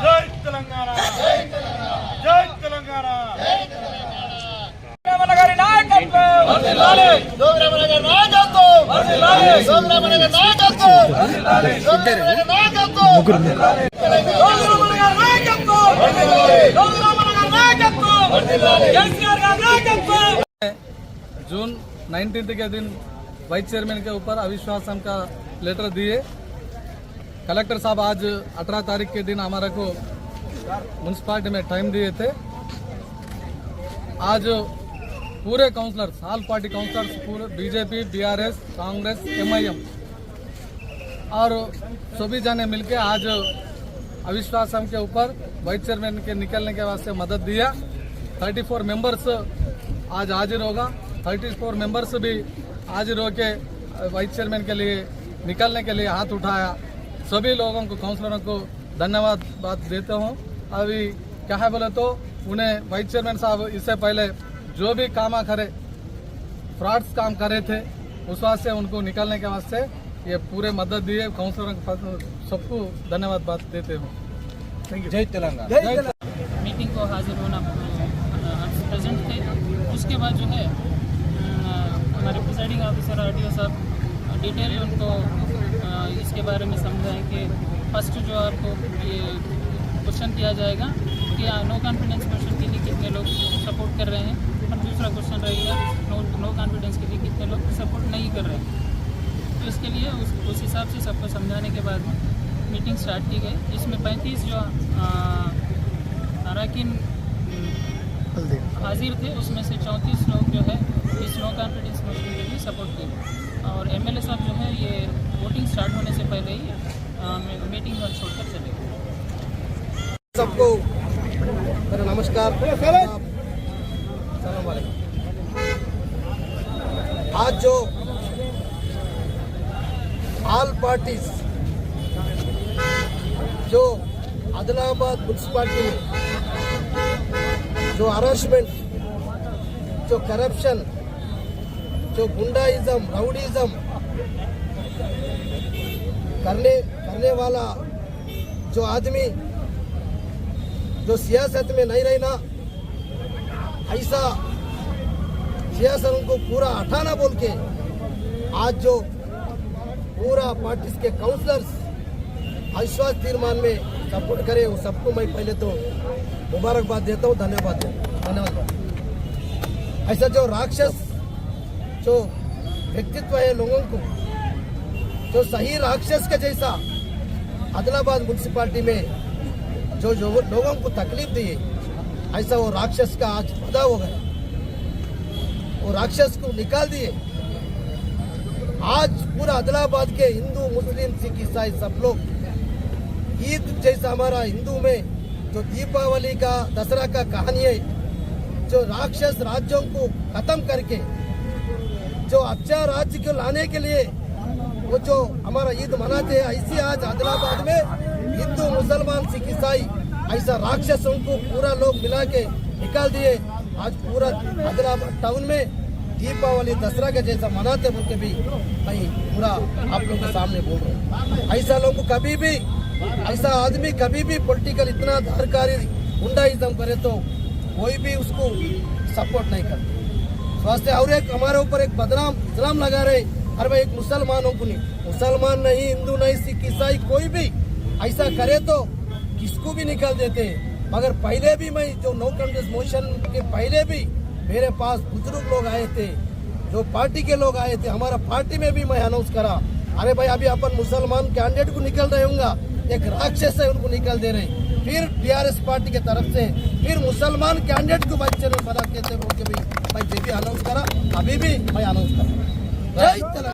जय तेलंगाना जय तेलंगाना రామనగరి నాయకత్వం వర్ధిల్లాలి రామనగరి నాయకత్వం వర్ధిల్లాలి రామనగరి నాయకత్వం వర్ధిల్లాలి రామనగరి నాయకత్వం వర్ధిల్లాలి రామనగరి నాయకత్వం వర్ధిల్లాలి రామనగరి నాయకత్వం వర్ధిల్లాలి కేసీఆర్ గారి नायकत्व। जून 19 के दिन वाइस चेयरमैन के ऊपर अविश्वासन का लेटर दिए। कलेक्टर साहब आज 18 तारीख के दिन हमारे को म्यूनसिपालिटी में टाइम दिए थे। आज पूरे काउंसलर्स ऑल पार्टी काउंसलर्स पूरे बीजेपी बीआरएस कांग्रेस एमआईएम और सभी जने मिलके आज अविश्वासन के ऊपर वाइस चेयरमैन के निकलने के वास्ते मदद दिया। 34 मेंबर्स आज हाजिर होगा। 34 मेंबर्स भी हाजिर होके वाइस चेयरमैन के लिए निकलने के लिए हाथ उठाया। सभी लोगों को काउंसलरों को धन्यवाद देता हूँ। अभी क्या है बोले तो उन्हें वाइस चेयरमैन साहब इससे पहले जो भी काम करे फ्रॉड्स काम करे थे उस वास्ते उनको निकलने के वास्ते ये पूरे मदद दिए। काउंसलरों को सबको धन्यवाद देते हूँ। Thank you. जय तेलंगाना। मीटिंग को हाजिर होना प्रेजेंट थे। उसके बाद जो है हमारे प्रिसाइडिंग ऑफिसर आरटीओ साहब डिटेल उनको इसके बारे में समझाएं कि फर्स्ट जो आपको ये क्वेश्चन किया जाएगा कि नो कॉन्फिडेंस क्वेश्चन के लिए कितने लोग सपोर्ट कर रहे हैं और दूसरा क्वेश्चन रहेगा नो कॉन्फिडेंस के लिए कितने लोग सपोर्ट नहीं कर रहे हैं। तो इसके लिए उस हिसाब से सबको समझाने के बाद मीटिंग स्टार्ट की गई। इसमें 35 जो अरकान हाजिर थे उसमें से 34 लोग जो है इस नो कॉन्फिडेंस मोशन के लिए सपोर्ट किए और एमएलए साहब जो है ये वोटिंग स्टार्ट होने से पहले ही मीटिंग पर छोड़कर चले गए। सबको मेरा नमस्कार। सलाम वालेकुम। आज जो ऑल पार्टीज जो आदिलाबाद म्यूनसिपालिटी में जो हरासमेंट जो करप्शन जो गुंडाइज्म राउडीज्म करने वाला जो आदमी जो सियासत में नहीं रहना ऐसा सियासत को पूरा हटाना बोल के आज जो पूरा पार्टी के काउंसलर्स अविश्वास तीर्मान में सपोर्ट करे वो सबको मैं पहले तो मुबारकबाद देता हूँ। धन्यवाद। ऐसा जो राक्षस जो व्यक्तित्व है लोगों को जो सही राक्षस के जैसा आदिलाबाद म्यूनसिपालिटी में जो लोगों को तकलीफ दी ऐसा वो राक्षस का आज पता हो गया। वो राक्षस को निकाल दिए। आज पूरा आदिलाबाद के हिंदू मुस्लिम सिख ईसाई सब लोग ईद जैसा हमारा हिंदू में जो दीपावली का दशहरा का कहानी है जो राक्षस राज्यों को खत्म करके जो अच्छा राज्य को लाने के लिए वो जो हमारा ईद मनाते हैं ऐसे आज आदिलाबाद में हिंदू मुसलमान सिख ईसाई ऐसा राक्षसों को पूरा लोग मिला के निकाल दिए। आज पूरा आदिलाबाद टाउन में दीपावली दशहरा के जैसा मनाते बोल के भी मैं पूरा आप लोगों के सामने बोल रहा हूँ। ऐसा लोग को कभी भी ऐसा आदमी कभी भी पॉलिटिकल इतना धारकारी गुंडाइज्म करे तो कोई भी उसको सपोर्ट नहीं करता। स्वास्थ्य और एक हमारे ऊपर एक बदनाम इल्जाम लगा रहे अरे भाई एक मुसलमानों को नहीं, मुसलमान नहीं, हिंदू नहीं, सिख ईसाई कोई भी ऐसा करे तो किसको भी निकाल देते हैं। मगर पहले भी मैं जो नो कॉन्फिडेंस मोशन के पहले भी मेरे पास बुजुर्ग लोग आए थे, जो पार्टी के लोग आए थे, हमारा पार्टी में भी मैं अनाउंस करा, अरे भाई अभी अपन मुसलमान कैंडिडेट को निकल रहे होंगे, एक राक्षस है उनको निकल दे रहे। फिर टीआरएस पार्टी की तरफ से फिर मुसलमान कैंडिडेट को बच्चे ने पता कहते भाई जे भी अनाउंस करा, अभी भी मैं अनाउंस करा। जय तेलंगाना।